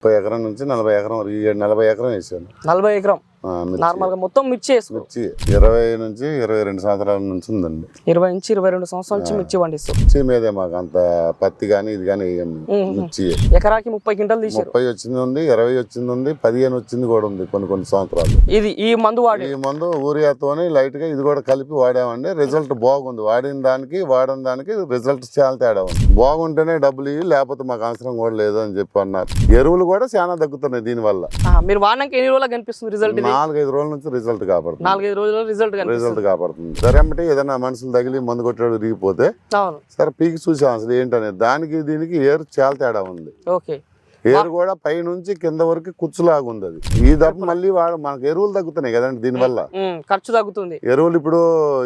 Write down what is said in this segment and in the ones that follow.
30 ఎకరం నుంచి 40 ఎకరం 40 ఎకరం వేసాను. 40 ఎకరం నార్మల్ గా మొత్తం మిర్చి మిర్చి 20 నుంచి 22 సంవత్సరాల నుంచి ఉందండి. 20 నుంచి 22 సంవత్సరాల నుంచి మిర్చి పండిస్తాం. మిర్చి మీదే మాకు అంత పత్తి గానీ ఇది గానీ మిర్చి ఎకరాకి 30 క్వింటాలు తీసారు. 30 వచ్చింది ఉంది, 20 వచ్చింది ఉంది, 15 వచ్చింది కూడా ఉంది కొన్ని సంవత్సరాలు. ఇది ఈ మందు ఊరియాతోని లైట్ గా ఇది కూడా కలిపి వాడామండి. రిజల్ట్ బాగుంది. వాడిన దానికి రిజల్ట్ చాలా తేడా ఉంది. బాగుంటేనే డబ్బులు ఇవి, లేకపోతే మాకు అవసరం కూడా లేదు అని చెప్పి అన్నారు. ఎరువులు కూడా చాలా తగ్గుతున్నాయి దీని వల్ల. మీరు వాడినాక ఎన్ని రోజులు కనిపిస్తుంది రిజల్ట్? 4-5 రోజుల నుంచి రిజల్ట్ కాపాడుతుంది. 4-5 రోజుల్లో రిజల్ట్ కాపాడుతుంది. సరే అంటే ఏదైనా మనుషులు తగిలి మందు కొట్టాడు రిగిపోతే సరే పీకి చూసాం అసలు ఏంటనేది. దానికి దీనికి ఏరు చాలా తేడా ఉంది. ఓకే, ఏరు కూడా పై నుంచి కింద వరకు కుచ్చులాగా ఉంది. అది ఈ దప్ప మళ్ళీ మనకు ఎరువులు తగ్గుతున్నాయి కదండి దీని వల్ల. ఖర్చు తగ్గుతుంది. ఎరువులు ఇప్పుడు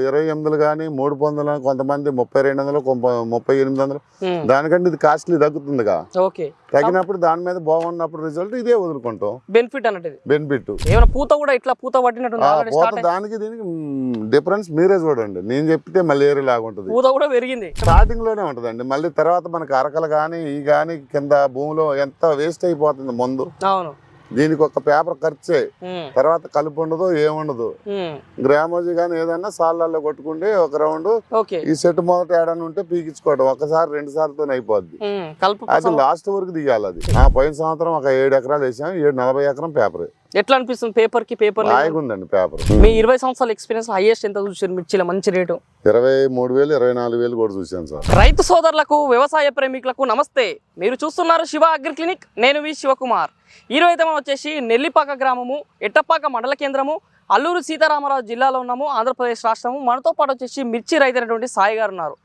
2800 కానీ 300, కొంతమంది 3200, 3800. దానికంటే ఇది కాస్ట్లీ తగ్గుతుందిగా. ఓకే, తగ్గినప్పుడు దాని మీద బాగున్నప్పుడు రిజల్ట్ ఇదే వదులుకుంటాం. బెనిఫిట్ అన్నట్టు బెనిఫిట్. ఏమైనా పూత కూడా ఇట్లా పూత పట్టినట్టు దానికి దీనికి డిఫరెన్స్ మీరే చూడండి. నేను చెప్తే మళ్ళీ ఏరు లాగా ఉంటుంది. పూత కూడా పెరిగింది. స్టార్టింగ్ లోనే ఉంటదండి. మళ్ళీ తర్వాత మనకి అరకలు కానీ ఈ కానీ కింద భూమిలో ఎంత వేస్ట్ అయిపోతుంది మందు. అవును, దీనికి ఒక పేపర్ ఖర్చే. తర్వాత కలుపు ఉండదు, ఏముండదు. గ్రామోజీ కానీ ఏదన్నా సాళ్ళల్లో కొట్టుకుంటే ఒక రౌండ్ ఈ సెట్ మొదట ఏడని ఉంటే పీకించుకోవడం. ఒకసారి 2 సార్లతో అయిపోద్ది. అది లాస్ట్ వరకు దిగాలి. అది పోయిన సంవత్సరం ఒక 7 ఎకరాలు వేసాం. 40 ఎకరం పేపర్. ఎట్లా అనిపిస్తుంది? పేపర్ ఉందండి పేపర్. మీ 20 సంవత్సరాల ఎక్స్పీరియన్స్ హైయెస్ట్ ఎంత చూసారు మిర్చిలో మంచి రేటు? 23,000 24,000 కూడా చూసాను సార్. రైతు సోదరులకు, వ్యవసాయ ప్రేమికులకు నమస్తే. మీరు చూస్తున్నారు శివ అగ్రి క్లినిక్. నేను వి శివకుమార్. ఈరోజు అయితే మనం వచ్చేసి నెల్లిపాక గ్రామము, ఎట్టపాక మండల కేంద్రము, అల్లూరు సీతారామరాజు జిల్లాలో ఉన్నాము, ఆంధ్రప్రదేశ్ రాష్ట్రము. మనతో పాటు వచ్చేసి మిర్చి రైతు అయినటువంటి సాయి గారు ఉన్నారు.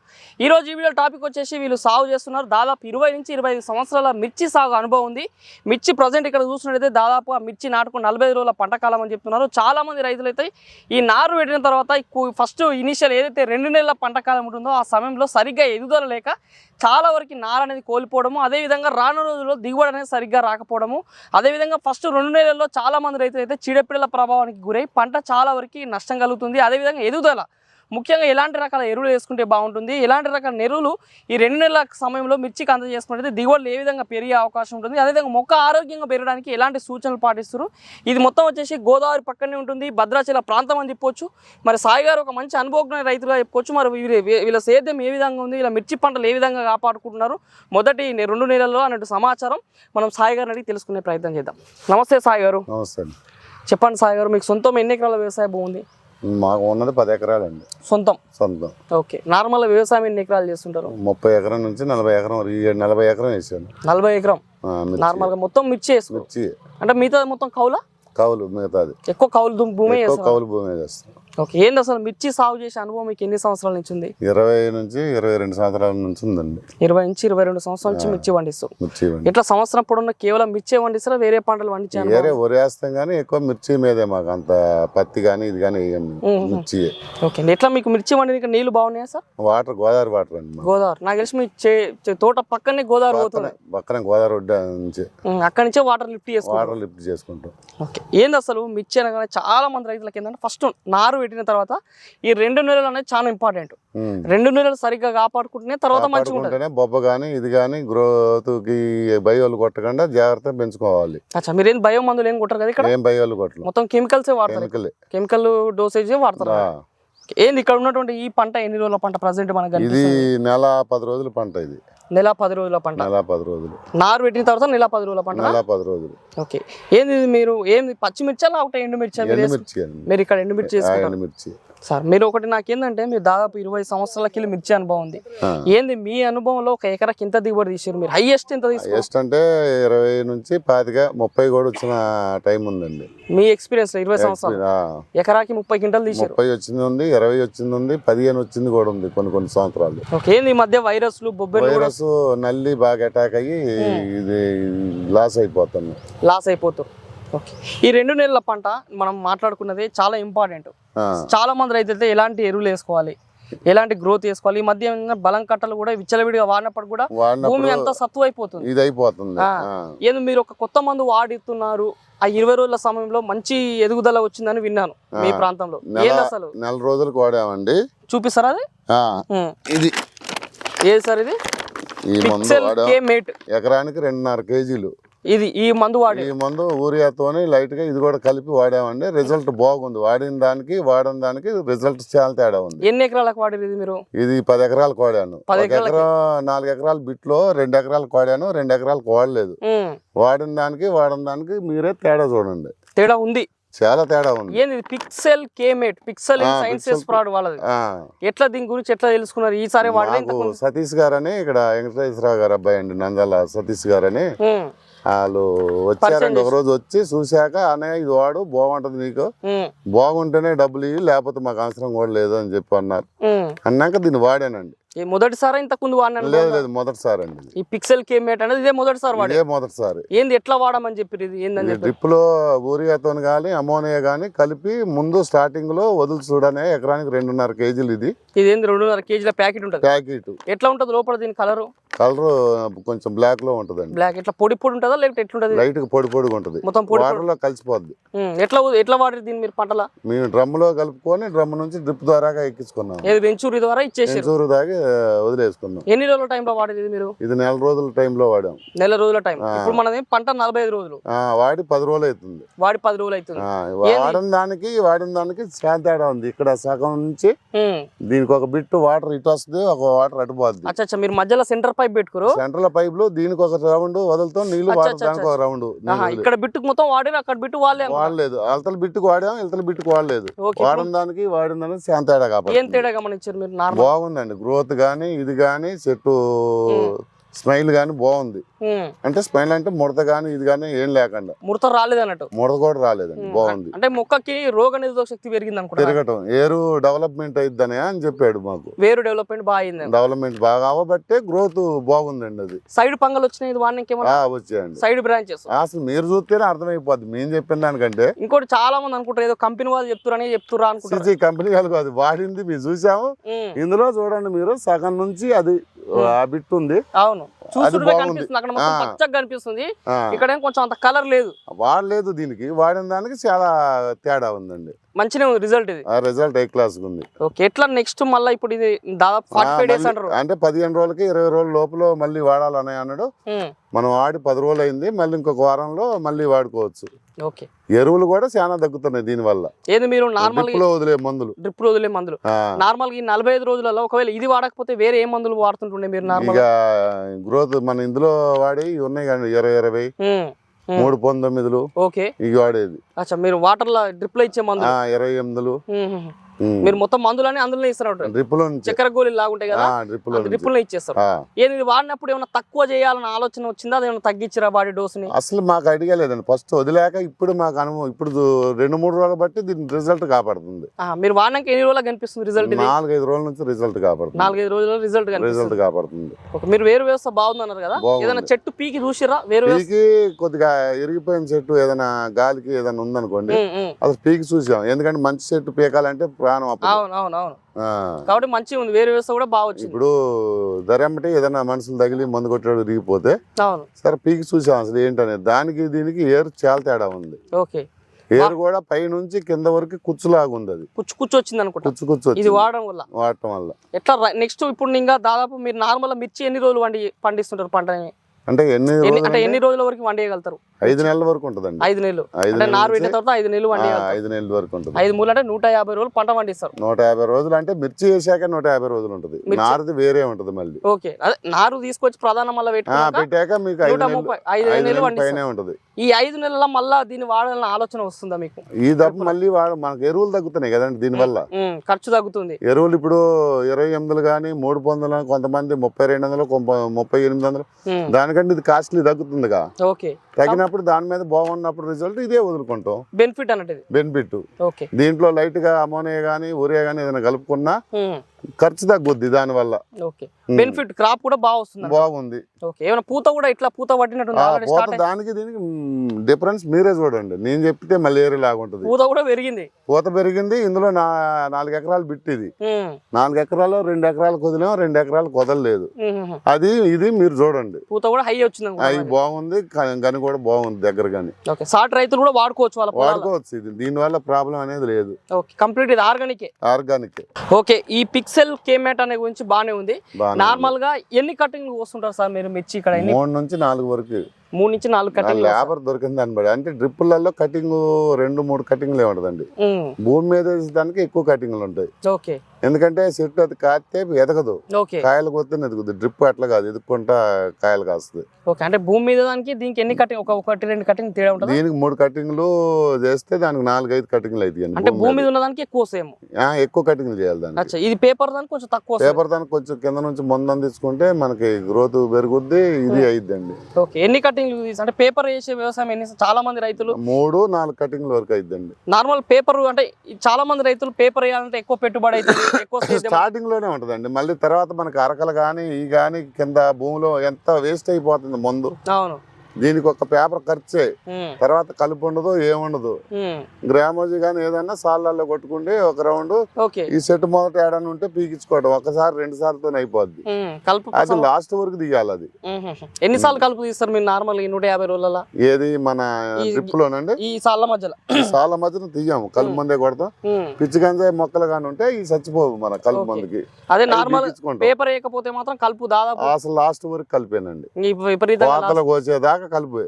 ఈరోజు ఈ వీడియో టాపిక్ వచ్చేసి వీళ్ళు సాగు చేస్తున్నారు. దాదాపు 20 నుంచి 25 సంవత్సరాల మిర్చి సాగు అనుభవం ఉంది. మిర్చి ప్రజెంట్ ఇక్కడ చూస్తున్నట్టయితే దాదాపు ఆ మిర్చి నాటుకు 45 రోజుల పంట కాలం అని చెప్తున్నారు. చాలా మంది రైతులు అయితే ఈ నారు పెట్టిన తర్వాత ఫస్ట్ ఇనిషియల్ ఏదైతే 2 నెలల పంట కాలం ఉంటుందో ఆ సమయంలో సరిగ్గా ఎదుగుదల లేక చాలా వరకు నారు అనేది కోల్పోవడము, అదేవిధంగా రాను రోజుల్లో దిగుబడి అనేది సరిగ్గా రాకపోవడము, అదేవిధంగా ఫస్ట్ 2 నెలల్లో చాలా మంది రైతులు అయితే చీడపీడల ప్రభావానికి గురై పంట చాలా వరకు నష్టం కలుగుతుంది. అదేవిధంగా ఎదుగుదల ముఖ్యంగా ఎలాంటి రకాల ఎరువులు వేసుకుంటే బాగుంటుంది, ఎలాంటి రకాల ఎరువులు ఈ 2 నెలల సమయంలో మిర్చికి అందజేసుకుంటే దిగుబడులు ఏ విధంగా పెరిగే అవకాశం ఉంటుంది, అదేవిధంగా మొక్క ఆరోగ్యంగా పెరగడానికి ఎలాంటి సూచనలు పాటిస్తారు. ఇది మొత్తం వచ్చేసి గోదావరి పక్కనే ఉంటుంది, భద్రాచల ప్రాంతం అని చెప్పొచ్చు. మరి సాయి గారు ఒక మంచి అనుభవజ్ఞ రైతుగా చెప్పుకోవచ్చు. మరి వీళ్ళ సేద్యం ఏ విధంగా ఉంది, వీళ్ళ మిర్చి పంటలు ఏ విధంగా కాపాడుకుంటున్నారు మొదటి 2 నెలల్లో అన్నట్టు సమాచారం మనం సాయి గారిని అడిగి తెలుసుకునే ప్రయత్నం చేద్దాం. నమస్తే సాయి గారు. నమస్తే. చెప్పండి సాయి గారు, మీకు సొంతం ఎన్ని ఎకరాల వ్యవసాయ భూమి ఉంది? మాకు ఉన్నది 10 ఎకరాలండి. సొంతం. ఓకే, నార్మల్ వ్యవసాయం ఎన్ని ఎకరాలు చేస్తుంటారు? 30 ఎకరం నుంచి 40 ఎకరం 40 ఎకరం వేసాను. 40 ఎకరం నార్మల్ గా మొత్తం మిర్చి అంటే మిగతా మొత్తం కౌలు మిగతాది ఎక్కువ కౌలు భూమి చేస్తాం. ఓకే, ఏంది అసలు మిర్చి సాగు చేసే అనుభవం మీకు ఎన్ని సంవత్సరాల నుంచి ఉంది? 20 నుంచి 22 సంవత్సరాల నుంచి ఉందండి. 20 నుంచి 22 సంవత్సరాల నుంచి మిర్చి పండిస్తాం. ఇట్లా సంవత్సరం పొడవునా కేవలం మిర్చి పండిస్తారా, వేరే పంటలు పండించారు? వేరే వరి వేస్తాం కానీ ఎక్కువ మిర్చి మీదే. మాకు అంత పత్తి కానీ ఇది కానీ మిర్చి. ఓకే, ఎట్లా మీకు మిర్చి పండిన నీళ్లు బాగున్నాయా సార్? వాటర్ గోదావరి వాటర్ అండి. గోదావరి నాకు తెలిసి మీ తోట పక్కనే గోదావరి పోతుంది. పక్కన గోదావరి ఒడ్డు నుంచి అక్కడి నుంచే వాటర్ లిఫ్ట్ చేసుకుంటాం. ఓకే, ఏంది అసలు మిర్చి అనగానే చాలా మంది రైతులకి ఏంటంటే ఫస్ట్ నారు పెట్టిన తర్వాత ఈ 2 నెలలు అనేది చాలా ఇంపార్టెంట్. 2 నెలలు సరిగ్గా కాపాడుకుంటేనే తర్వాత మంచిగా ఉంటుంది. బొబ్బ గానీ ఇది గానీ గ్రోత్ కి బయోలు కొట్టకుండా జాగ్రత్తగా పెంచుకోవాలి. అచ్చా, మీరేం బయో మందులు ఏం కొట్టరు కదా ఇక్కడ? ఏం బయోలు కొట్టరు, మొత్తం కెమికల్సే వాడతారు. కెమికల్ డోసేజ్ వాడతారు. ఏంది ఇక్కడ ఉన్నటువంటి ఈ పంట ఎన్ని రోజుల పంట ప్రజెంట్ మనకు? ఇది నెల 10 రోజుల పంట. ఇది నెల 10 రోజుల పంట. నెల 10 రోజులు నారు పెట్టిన తర్వాత నెల 10 రోజుల పంట. నెల 10 రోజులు. ఓకే, ఏంది మీరు ఏంది పచ్చిమిర్చా లేకపోతే ఎండుమిర్చా? మీరు ఇక్కడ ఎండుమిర్చి చేసుకుంటారు సార్. మీరు ఒకటి నాకేందంటే మీరు దాదాపు 20 సంవత్సరాలకి మిర్చి అనుభవం ఉంది. ఏంది మీ అనుభవంలో ఒక ఎకరాకి ఎంత దిగుబడి తీసారు మీరు? హైయెస్ట్ ఎంత తీసుకున్నారు? హైయెస్ట్ అంటే 20 నుంచి 25, 30 కూడా వచ్చిన టైం ఉందండి. మీ ఎక్స్పీరియన్స్ లో 20 సంవత్సరాలు ఎకరాకి 30 క్వింటాలు తీసారు. 30 వచ్చింది ఉంది, 20 వచ్చింది ఉంది, 15 వచ్చింది కూడా ఉంది కొన్ని సంవత్సరాలు. ఓకే, ఏంది ఈ మధ్య వైరస్లు వైరస్ నల్లి బాగా అటాక్ అయ్యి ఇది లాస్ అయిపోతారు. ఓకే, ఈ 2 నెలల పంట మనం మాట్లాడుకున్నది చాలా ఇంపార్టెంట్. చాలా మంది రైతులైతే ఎలాంటి ఎరువులు వేసుకోవాలి, ఎలాంటి గ్రోత్ వేసుకోవాలి, ఈ మధ్య బలం కట్టలు కూడా విచ్చలవిడిగా వాడినప్పుడు కూడా భూమి అంతా సత్తు అయిపోతుంది. ఏదో మీరు ఒక కొత్త మందు వాడుతున్నారు, ఆ 20 రోజుల సమయంలో మంచి ఎదుగుదల వచ్చిందని విన్నాను మీ ప్రాంతంలో. ఏంది అసలు? నెల రోజులకు వాడామండి. చూపిస్తారా అది? ఇది ఏది సార్? ఇది ఈ మందు ఎకరానికి 2.5 కేజీలు. ఇది ఈ మందు వాడి ఈ మందు ఊరియాతోని లైట్ గా ఇది కూడా కలిపి వాడామండి. రిజల్ట్ బాగుంది. వాడిన దానికి రిజల్ట్ చాలా తేడా ఉంది. ఎన్ని ఎకరాలకు వాడారు ఇది మీరు? ఇది 10 ఎకరాలకు వాడాను. 4 ఎకరాల బిట్లో 2 ఎకరాలకు వాడాను, 2 ఎకరాలకు వాడలేదు. వాడిన దానికి మీరే తేడా చూడండి. తేడా ఉంది, చాలా తేడా ఉంది. ఏంది పిక్సెల్ కేమేట్, పిక్సెల్ సైన్సెస్ ప్రాడ్ వాళ్ళది. ఎట్లా దీని గురించి ఎట్లా తెలుసుకున్నారు? ఈసారి సతీష్ గారని ఇక్కడ వెంకటేశ్వరరావు గారు అబ్బాయి అండి, నందాల సతీష్ గారని వాళ్ళు వచ్చారండి. ఒక రోజు వచ్చి చూశాక అన్నయ్య ఇది వాడు బాగుంటది, నీకు బాగుంటేనే డబ్బులు ఇవి, లేకపోతే మాకు అవసరం కూడా లేదు అని చెప్పి అన్నారు. అన్నాక దీన్ని వాడానండి. మొదటిసారి ఇంతకు ముందు వాడినాను? లేదు మొదటిసారి అండి. ఈ పిక్సెల్ కేమేట్ అనేది ఇదే మొదటిసారి వాడే? మొదటిసారి. ఏంది ఎట్లా వాడమని చెప్పి ఏందని డ్రిప్ లో ఊరియాతో గానీ అమోనియా గానీ కలిపి ముందు స్టార్టింగ్ లో వదులు చూడనే ఎకరానికి 2.5 కేజీలు. ఇది ఏంది 2.5 కేజీల ప్యాకెట్ ఉంటుంది. ప్యాకెట్ ఎట్లా ఉంటది లోపల? దీని కలర్ కొంచెం బ్లాక్ లో ఉంటదండి. బ్లాక్ ఇట్లా పొడి ఉంటుందా లేకపోతే ఎట్లుంటది? లైట్ గా పొడిగా ఉంటది, మొత్తం వాటర్ లో కలిసిపోద్ది. ఎట్లా వాడారు దీన్ని మీరు పంటల? మేము డ్రమ్ లో కలుపుకొని డ్రమ్ నుంచి డ్రిప్ ద్వారా ఎక్కించుకున్నాం. వెంచూరి ద్వారా ఇచ్చేసి వెంచూరు దాకా వదిలేసుకున్నాం. ఎన్ని రోజుల టైంలో వాడేది మీరు? ఇది 4 రోజుల టైంలో వాడాం. 4 రోజుల టైం. ఇప్పుడు మనది పంట 45 రోజులు వాడి 10 రోజులు అవుతుంది. వాడిన దానికి చాలా తేడా ఉంది. ఇక్కడ సగం నుంచి దీనికి ఒక బిట్ వాటర్ ఇటు వస్తుంది, ఒక వాటర్ అటు పోద్ది. అచ్చా, మీరు మధ్యలో సెంటర్ పైప్ పెట్టుకోరు? సెంటర్ పైప్ లో దీనికి ఒక రౌండ్ వదులుతాం నీళ్లు, దానికి ఒక రౌండ్. ఇక్కడ బిట్టుకు మొత్తం వాడారు, అక్కడ బిట్టు వాడలేదు. అవతల బిట్టుకు వాడాం, ఇవతల బిట్టుకు వాడలేదు. వాడిన దానికి చాలా తేడా. కాబట్టి ఏం తేడా గమనించారు మీరు? బాగుందండి గ్రోత్ గానీ, ఇది గానీ, చెట్టు స్మైల్ గానీ బాగుంది. అంటే స్మైల్ అంటే ముడత గానీ ఇది గానీ ఏం లేకుండా. ముడత రాలేదు అన్నట్టు? ముడత కూడా రాలేదండి, బాగుంది. అంటే మొక్కకి రోగ నిరోధక శక్తి పెరిగింది అనుకుంటా. పెరగటం, ఏరు డెవలప్మెంట్ అయిద్దని అని చెప్పాడు మాకు. వేరు డెవలప్మెంట్ బాగా అయింది. డెవలప్మెంట్ బాగా అవ్వబట్టే గ్రోత్ బాగుందండి. అది సైడ్ పంగలు వచ్చినాయి వచ్చాయండి, సైడ్ బ్రాంచెస్. అసలు మీరు చూస్తేనే అర్థమైపోద్ది మేము చెప్పిన దానికంటే. ఇంకోటి చాలా మంది అనుకుంటారు ఏదో కంపెనీ వాళ్ళు చెప్తురా అనుకుంటారు. కంపెనీ వాళ్ళు కాదు, వాడింది మేము చూసాము. ఇందులో చూడండి మీరు, సగం నుంచి అది ఆ బిట్ ఉంది. అవును, కనిపిస్తుంది అక్కడ మొత్తం పచ్చగా కనిపిస్తుంది. ఇక్కడ కొంచెం అంత కలర్ లేదు. వాడలేదు, దీనికి వాడిన దానికి చాలా తేడా ఉందండి. మంచిగా ఉంది రిజల్ట్. ఇది రిజల్ట్ ఏ క్లాస్ ఉంది. ఓకే, ఎట్లా నెక్స్ట్ మళ్ళీ ఇప్పుడు ఇది దాదాపు 45 డేస్ అంటారు అంటే 15 రోజులకి 20 రోజుల లోపల మళ్ళీ వాడాలని అన్నాడు. మనం వాడి 10 రోజులు అయింది, మళ్ళీ ఇంకొక వారంలో మళ్ళీ వాడుకోవచ్చు. ఓకే, ఎరువులు కూడా చాలా తగ్గుతున్నాయి దీని వల్ల. ఏది మీరు నార్మల్ డ్రిప్ లో వదిలే మందులు నార్మల్ గా 45 రోజులలో ఒకవేళ ఇది వాడకపోతే వేరే ఏ మందులు వాడుతుంటుండే మీరు? నార్మల్ గ్రోత్ మన ఇందులో వాడి ఉన్నాయి కానీ 20 3.9 ఓకే ఇవి వాడేది. అచ్చా, మీరు వాటర్ లో డ్రిప్ లో ఇచ్చే మందు 28 మీరు మొత్తం మందులని అందులో ఇస్తారు. చక్కెర గోళీలు లాగుంటాయి కదా, డ్రిప్ లో ఇచ్చేస్తారు. ఏది వాడినప్పుడు ఏమైనా తక్కువ చేయాలని ఆలోచన వచ్చిందా? అదేమైనా తగ్గించారా బాడీ డోస్ ని? అసలు మాకు ఐడియా లేదండి. ఫస్ట్ వదిలేక ఇప్పుడు మాకు అనుభవం. ఇప్పుడు 2-3 రోజులు బట్టి దీని రిజల్ట్ కాపాడుతుంది. మీరు వాడినాక ఎన్ని రోజులు కనిపిస్తుంది రిజల్ట్? 4-5 రోజుల నుంచి రిజల్ట్ కాపాడుతుంది. 4-5 రోజుల్లో రిజల్ట్ కాపాడుతుంది. మీరు వేరు వ్యవస్థ బాగుందన్నారు కదా, ఏదైనా చెట్టు పీకి చూసిరా? పీకి కొద్దిగా ఇరిగిపోయిన చెట్టు ఏదైనా గాలికి ఏదైనా ఉందనుకోండి, అసలు పీకి చూసాం. ఎందుకంటే మంచి చెట్టు పీకాలంటే ప్రాణం. అవును, కాబట్టి మంచిగా ఉంది. వేరే వ్యవస్థ కూడా బాగా వచ్చింది. ఇప్పుడు ధరెమ్మటి ఏదైనా మనుషులు తగిలి మందు కొట్టాడు విరిగిపోతే సరే పీకి చూసాం అసలు ఏంటనేది. దానికి దీనికి ఏరు చాలా తేడా ఉంది. ఓకే, ఏరు కూడా పై నుంచి కింద వరకు కుచ్చులాగా ఉంది. అది కుచ్చు వచ్చింది అనుకుంటా. కుచ్చు ఇది వాడడం వల్ల ఎట్లా నెక్స్ట్ ఇప్పుడు ఇంకా దాదాపు మీరు నార్మల్ మిర్చి ఎన్ని రోజులు పండిస్తుంటారు పంటని? అంటే ఎన్ని రోజుల వరకు వండియగలుగుతారు? 5 నెలల వరకు ఉంటదండి. 5 నెలలు అంటే నారు పెట్టిన తర్వాత 5 నెలలు వండియగలుగుతారు. 5 నెలల వరకు ఉంటుంది. 5 మూలు అంటే 150 రోజులు పంట పండిస్తారు. 150 రోజులు అంటే మిర్చి వేసాక 150 రోజులు ఉంటుంది. నారుది వేరే ఉంటది మళ్ళీ. ఓకే, అదే నారు తీసుకొచ్చి ప్రధాన మళ్ళీ పెట్టాక మీకు 5 నెలలు ఉంటది. ఈ 5 నెలల మళ్ళా దీన్ని వాడాలన్న ఆలోచన వస్తుందా మీకు? ఈ దప్పు మళ్ళీ మనకు ఎరువులు తగ్గుతున్నాయి కదండి దీని వల్ల. ఖర్చు తగ్గుతుంది. ఎరువులు ఇప్పుడు 28 కానీ 300, కొంతమంది 3200, 3800. దానికంటే ఇది కాస్ట్లీ తగ్గుతుందిగా. ఓకే, తగినప్పుడు దాని మీద బాగున్నప్పుడు రిజల్ట్ ఇదే వదులుకుంటాం. బెనిఫిట్ అన్నట్టు బెనిఫిట్. ఓకే, దీంట్లో లైట్ గా అమోనియా గానీ యూరియా గానీ ఏదైనా కలుపుకున్నా ఖర్చు తగ్గుద్ది దాని వల్ల. ఓకే, బెనిఫిట్ క్రాప్ కూడా బాగుంది. ఓకే, ఏమైనా పూత కూడా ఇట్లా పూత పట్టినట్టు? దానికి దీనికి డిఫరెన్స్ మీరే చూడండి. నేను చెప్తే మళ్ళీ ఏరి లాగా ఉంటుంది. పూత కూడా పెరిగింది. పూత పెరిగింది. ఇందులో 4 ఎకరాలు బిట్టిది. 4 ఎకరాలు 2 ఎకరాలు కొదిలేమో, 2 ఎకరాలు కొదలలేదు. అది ఇది మీరు చూడండి. పూత కూడా హై వచ్చింది. అవి బాగుంది, గని కూడా బాగుంది దగ్గర గాని. సాటి రైతులు కూడా వాడుకోవచ్చు. ఇది దీని వల్ల ప్రాబ్లం అనేది లేదు. కంప్లీట్ ఇది ఆర్గానిక్. ఓకే, ఈ పిక్సెల్ కేమేట్ అనే గురించి బానే ఉంది. నార్మల్ గా ఎన్ని కటింగ్ వస్తుంటారు సార్ మీరు మిర్చి ఇక్కడ? 3 నుంచి 4 వరకు. 3 నుంచి 4 కటింగ్ లేబర్ దొరికింది దాన్ని బట్టి. అంటే డ్రిప్పులలో కటింగ్ 2-3 కటింగ్లే ఉండదండి. భూమి మీద వేసేదానికి ఎక్కువ కటింగ్లు ఉంటాయి. ఓకే. ఎందుకంటే చెట్టు అది కాస్తే ఎదగదు, కాయలు కొత్త ఎదుగుద్ది. డ్రిప్ అట్లా కాదు, ఎదుక్కుంటా కాయలు కాస్తుంది. ఓకే. అంటే భూమి మీద దానికి దీనికి ఎన్ని కటింగ్, 1-2 కటింగ్ తేడా ఉంటుంది? దీనికి 3 కటింగ్లు చేస్తే దానికి 4-5 కటింగ్లు అయితే. అంటే భూమి మీద ఉన్న దానికి ఎక్కువ సేమ్ ఎక్కువ కటింగ్లు చేయాలి దానికి. ఇది పేపర్ దానికి కొంచెం తక్కువ. పేపర్ దానికి కొంచెం కింద నుంచి మందం తీసుకుంటే మనకి గ్రోత్ పెరుగుద్ది, ఇది అయిద్దండి. ఓకే. ఎన్ని కటింగ్లు అంటే పేపర్ వేసే వ్యవసాయం ఎన్ని, చాలా మంది రైతులు 3-4 కటింగ్ల వరకు అయిద్దండి. నార్మల్ పేపర్ అంటే చాలా మంది రైతులు పేపర్ వేయాలంటే ఎక్కువ పెట్టుబడి అవుతుంది, ఎక్కువ స్టార్టింగ్ లోనే ఉంటదండి. మళ్ళీ తర్వాత మనకి అరకలు కానీ ఈ కానీ కింద భూమిలో ఎంత వేస్ట్ అయిపోతుంది మందు. అవును. దీనికి ఒక పేపర్ ఖర్చే, తర్వాత కలుపు ఉండదు, ఏముండదు. గ్రామోజీ కానీ ఏదన్నా సాళ్ళల్లో కొట్టుకుంటే ఒక రౌండ్ ఈ సెట్ మొదట ఏడని ఉంటే పీకించుకోవడం. ఒకసారి 2 సార్లతో అయిపోద్ది. అది లాస్ట్ వరకు దిగాలి. అది ఎన్నిసార్లు కలుపు తీస్తారు మీరు నార్మల్ 150 రోజుల? ఏది మన డ్రిప్ లోనండి, ఈ సాళ్ళ మధ్యలో. సాళ్ళ మధ్యన తీయము, కలుపు మందే కొడతాం. పిచ్చి గంజాయి మొక్కలు కానీ ఉంటే ఈ చచ్చిపోవు మన కలుపు మందుకి. అదే నార్మల్ పేపర్ వేయకపోతే మాత్రం కలుపు దాదాపు అసలు లాస్ట్ వరకు కలిపేనండి. కోతలు కోసేదాకా కలిపే.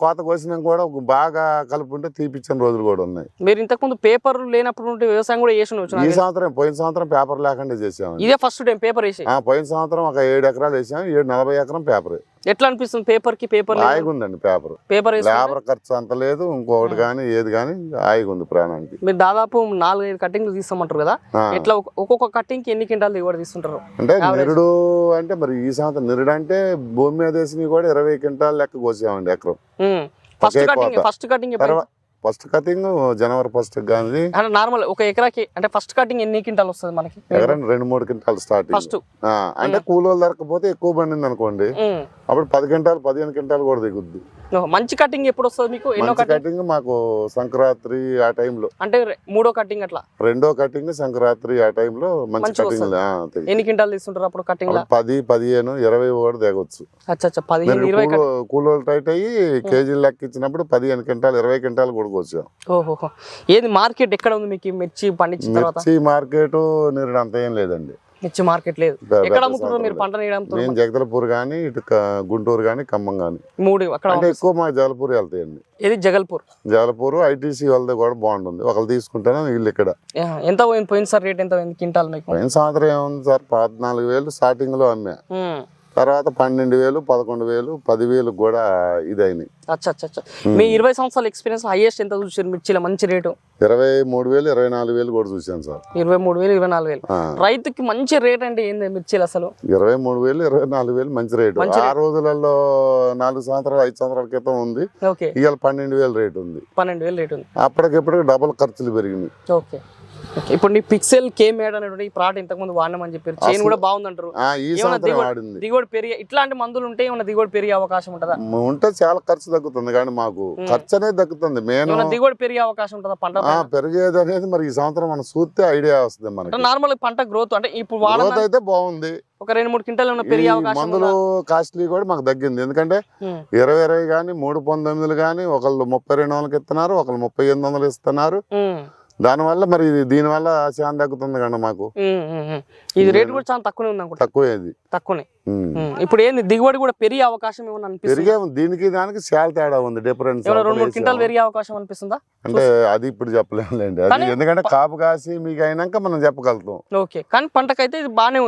కోత కోసినా కూడా బాగా కలుపు ఉంటే తీపిచ్చిన రోజులు కూడా ఉన్నాయి. మీరు ఇంతకు ముందు పేపర్ లేనప్పుడు వ్యవసాయం కూడా చేసి ఈ సంవత్సరం, పోయిన సంవత్సరం పేపర్ లేకుండా చేసాము. ఇదే ఫస్ట్ టైం పేపర్ వేసి? పోయిన సంవత్సరం ఒక 7 ఎకరాలు వేసాం. 40 ఎకరం పేపర్. ఎట్లా అనిపిస్తుంది పేపర్ కి? పేపర్ హాయిగా ఉందండి. పేపర్ లేబర్ ఖర్చు అంత లేదు, ఇంకొకటి కానీ ఏది కానీ హాయిగా ఉంది ప్రాణానికి. మీరు దాదాపు 4-5 కటింగ్లు తీస్తామంటారు కదా, ఎట్లా ఒక్కొక్క కటింగ్ కి ఎన్ని క్వింటాలు దిగుబడి తీస్తుంటారు? అంటే నిరుడు అంటే మరి ఈ సంవత్సరం నిరుడు అంటే భూమి మీద వేసినవి కూడా 20 క్వింటాలు లెక్క కోసామండి ఎకరం. ఫస్ట్ కటింగ్ జనవరి 1 కానీ నార్మల్ ఒక ఎకరాకి అంటే ఫస్ట్ కటింగ్ ఎన్ని క్వింటాలు వస్తుంది మనకి? ఎకరం 2-3 క్వింటాలు స్టార్టింగ్. అంటే కూలోళ్ళు దొరకపోతే ఎక్కువ పండింది అనుకోండి, అప్పుడు 10 క్వింటాలు 15 క్వింటాలు కూడా దిగుద్ది. మంచి కటింగ్ ఎప్పుడు వస్తుంది మీకు? కటింగ్ మాకు సంక్రాంతి ఆ టైంలో, అంటే 3వ కటింగ్ అట్లా. 2వ కటింగ్ సంక్రాంతి ఆ టైంలో మంచి కటింగ్. ఎన్ని క్వింటాలు తీసుకుంటారు అప్పుడు కటింగ్? 10, 15, 20 కూడా దిగొచ్చు. 15-20 కూలోళ్ళు టైట్ అయ్యి కేజీలు లెక్క ఇచ్చినప్పుడు 15 క్వింటాలు 20 క్వింటాలు కూడా వచ్చాం. ఓహో. ఏది మార్కెట్ ఎక్కడ ఉంది మీకు మిర్చి పండించిన తర్వాత? మిర్చి మార్కెట్ నిరుడు అంత ఏం లేదండి. మిర్చి మార్కెట్ లేదు. ఎక్కడ అమ్ముతున్నారు మీరు పంట? నేను జగదలపూర్ గానీ, ఇటు గుంటూరు గానీ, ఖమ్మం గానీ. 3 అక్కడ. అంటే ఎక్కువ మా జగల్పూర్ వెళ్తాయండి. ఏది జగల్పూర్ ఐటీసీ వాళ్ళది కూడా బాగుంటుంది. ఒకళ్ళు తీసుకుంటాను, వీళ్ళు ఇక్కడ. ఎంత పోయింది సార్ రేట్? ఎంత పోయింది క్వింటాల్ మీకు? పోయిన సంవత్సరం ఏముంది సార్, 14,000 స్టార్టింగ్ లో అమ్మా. తర్వాత 12,000, 11,000, 10,000 కూడా ఇదైనాయి. మీ 20 సంవత్సరాల ఎక్స్పీరియన్స్ హైయెస్ట్ ఎంత చూసారు మిర్చిలో మంచి రేటు? 23,000, 24,000 కూడా చూసాను సార్. 23,000, 24,000 రైతుకి మంచి రేట్ అంటే ఏంది మిర్చిలు అసలు? 23,000, 24,000 మంచి రేటు. ఆ రోజులలో 4 సంవత్సరాలు 5 సంవత్సరాల క్రితం ఉంది. ఇవాళ 12,000 రేటు ఉంది. 12,000 రేటు ఉంది. అప్పటికిప్పుడు డబుల్ ఖర్చులు పెరిగినాయి. ఓకే. ఇప్పుడు నీ పిక్సెల్ కే మేడ్ అనేటువంటి ప్రోడక్ట్ ఇంతకు ముందు వాడినామని చెప్పారు, చైన్ కూడా బాగుంది అంటారు. దిగుబడి పెరిగే ఇట్లాంటి మందులు ఉంటే ఏమైనా దిగుబడి పెరిగే అవకాశం ఉంటుందా? ఉంటే చాలా ఖర్చు తగ్గుతుంది, కానీ మాకు ఖర్చు అనేది తగ్గుతుంది. దిగుబడి పెరిగే అవకాశం ఉంటుందా పంట? పెరిగేది అనేది మరి ఈ సంవత్సరం మనం చూస్తే ఐడియా వస్తుంది మనకి. నార్మల్ పంట గ్రోత్ అంటే ఇప్పుడు గ్రోత్ అయితే బాగుంది. ఒక 2-3 క్వింటాలు పెరిగే అవకాశం. మందులు కాస్ట్లీ కూడా మాకు తగ్గింది. ఎందుకంటే 20 కానీ 319 కానీ ఒకళ్ళు 3200 ఇస్తున్నారు, ఒకళ్ళు 3800 ఇస్తున్నారు. దానివల్ల మరి దీనివల్ల చాలా తగ్గుతుంది కదా మాకు. ఇది రేట్ కూడా చాలా తక్కువనే ఉంది అనుకుంటా. తక్కువనే. ఇప్పుడు ఏంది దిగుబడి కూడా పెరిగే అవకాశం ఏమన్నా అనిపిస్తుంది? దీనికి దానికి చాలా తేడా ఉంది, డిఫరెన్స్. 2-3 క్వింటాలు పెరిగే అవకాశం అనిపిస్తుందా? అంటే అది ఇప్పుడు చెప్పలేములేండి, అది ఎందుకంటే కాపు కాసి మీకు అయినాక మనం చెప్పగలుగుతాం. ఓకే. కానీ పంటకైతే ఇది బానే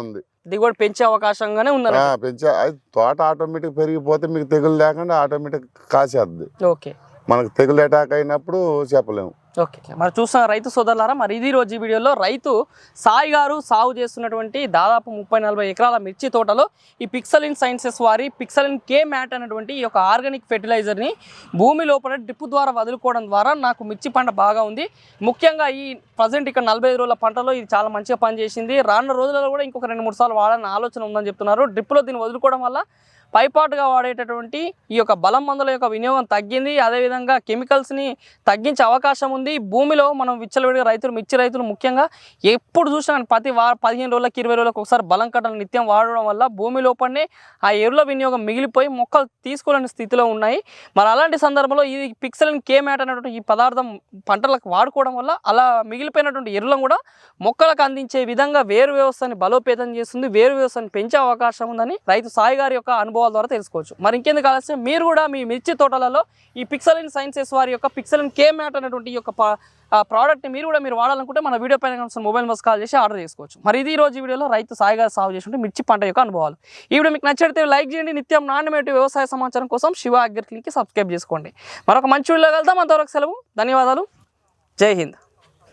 ఉంది. దిగుబడి పెంచే అవకాశంగానే ఉంది. పెంచే తోట ఆటోమేటిక్ పెరిగిపోతే మీకు తెగులు లేకుండా ఆటోమేటిక్ కాసేద్ది. ఓకే. మనకు తెగులు అటాక్ అయినప్పుడు చెప్పలేము. ఓకే. మరి చూస్తున్న రైతు సోదరులారా, మరి ఇది రోజు ఈ వీడియోలో రైతు సాయి గారు సాగు చేస్తున్నటువంటి దాదాపు 30-40 ఎకరాల మిర్చి తోటలో ఈ పిక్సలిన్ సైన్సెస్ వారి పిక్సలిన్ కే మ్యాట్ అనేటువంటి ఈ యొక్క ఆర్గానిక్ ఫెర్టిలైజర్ని భూమి లోపల డ్రిప్ ద్వారా వదులుకోవడం ద్వారా నాకు మిర్చి పంట బాగా ఉంది. ముఖ్యంగా ఈ ప్రజెంట్ ఇక్కడ 45 రోజుల పంటలో ఇది చాలా మంచిగా పనిచేసింది. రానున్న రోజులలో కూడా ఇంకొక 2-3 సార్లు వాడాలని ఆలోచన ఉందని చెప్తున్నారు. డ్రిప్లో దీన్ని వదులుకోవడం వల్ల పైపాటుగా వాడేటటువంటి ఈ యొక్క బలం మందుల యొక్క వినియోగం తగ్గింది. అదేవిధంగా కెమికల్స్ని తగ్గించే అవకాశం ఉంది. భూమిలో మనం విచ్చలవిడిగా మిర్చి రైతులు ముఖ్యంగా ఎప్పుడు చూసినా ప్రతి 15 రోజులకు 20 రోజులకు ఒకసారి బలం కట్టలు నిత్యం వాడడం వల్ల భూమి లోపలనే ఆ ఎరువుల వినియోగం మిగిలిపోయి మొక్కలు తీసుకోలేని స్థితిలో ఉన్నాయి. మరి అలాంటి సందర్భంలో ఈ పిక్సలిన్ కే మ్యాట్ అనేటువంటి ఈ పదార్థం పంటలకు వాడుకోవడం వల్ల అలా మిగిలిపోయినటువంటి ఎరువులను కూడా మొక్కలకు అందించే విధంగా వేరు వ్యవస్థని బలోపేతం చేస్తుంది, వేరు వ్యవస్థని పెంచే అవకాశం ఉందని రైతు సాయి గారి యొక్క అనుభవం అనుభవాల ద్వారా తెలుసుకోవచ్చు. మరి ఇంకెందుకు ఆలస్యం, మీరు కూడా మీ మిర్చి తోటలలో ఈ పిక్సెలిన్ సైన్సెస్ వారి యొక్క పిక్సెలిన్ కే మ్యాట్ అనేటువంటి ఈ యొక్క ప్రోడక్ట్ని మీరు వాడాలనుకుంటే మన వీడియో పైన మొబైల్ బస్ కాల్ చేసి ఆర్డర్ చేసుకోవచ్చు. మరి ఇది రోజు వీడియోలో రైతు సాయిగా సాగు చేస్తుంటే మిర్చి పంట యొక్క అనుభవాలు. ఈ వీడియో మీకు నచ్చితే లైక్ చేయండి. నిత్యం నాణ్యమైన వ్యవసాయ సమాచారం కోసం శివ అగ్రి క్లినిక్కి సబ్స్క్రైబ్ చేసుకోండి. మరొక మంచి వీడియోలో కలుద్దాం. అంతవరకు సెలవు. ధన్యవాదాలు. జై హింద్.